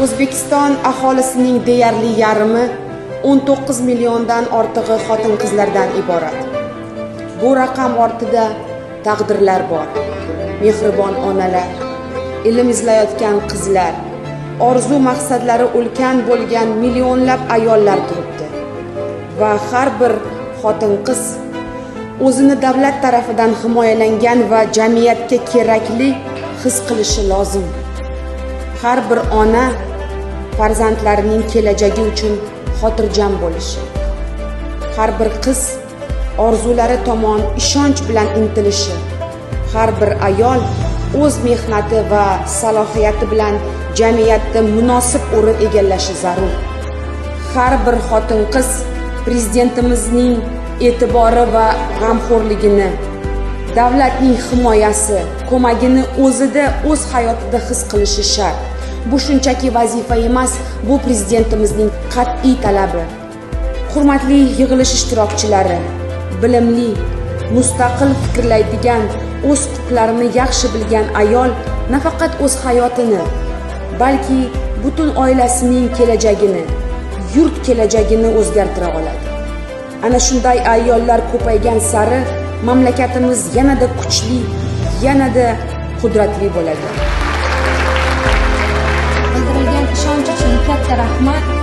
O'zbekiston aholisining deyarli yarmi 19 milliondan ortig'i xotin-qizlardan iborat. Bu raqam ortida taqdirlar bor. Mehribon onalar, ilm izlayotgan qizlar, orzu maqsadlari ulkan bo'lgan millionlab ayollar turibdi. Va har bir xotin-qiz o'zini davlat tarafidan himoyalangan va jamiyatga kerakli his qilishi lozim. Har bir ona farzandlarining kelajagi uchun xotirjam bo'lishi. Har bir qiz orzulari tomon ishonch bilan intilishi. Har bir ayol o'z mehnati va salohiyati bilan jamiyatda munosib o'rin egallashi zarur. Har bir xotin-qiz prezidentimizning e'tibori va g'amxo'rligini, davlatning himoyasi, ko'magini o'zida, o'z hayotida his qilishi shart. Bu shunchaki vazifa emas, bu prezidentimizning qat'iy talabi. Hurmatli yig'ilish ishtirokchilari, bilimli, mustaqil fikrlaydigan, o'z huquqlarini yaxshi bilgan ayol nafaqat o'z hayotini, balki butun oilasining kelajagini, yurt kelajagini o'zgartira oladi. Ana shunday ayollar ko'paygan sari mamlakatimiz yanada kuchli, yanada qudratli bo'ladi. Bildirilgan ishonch uchun katta rahmat.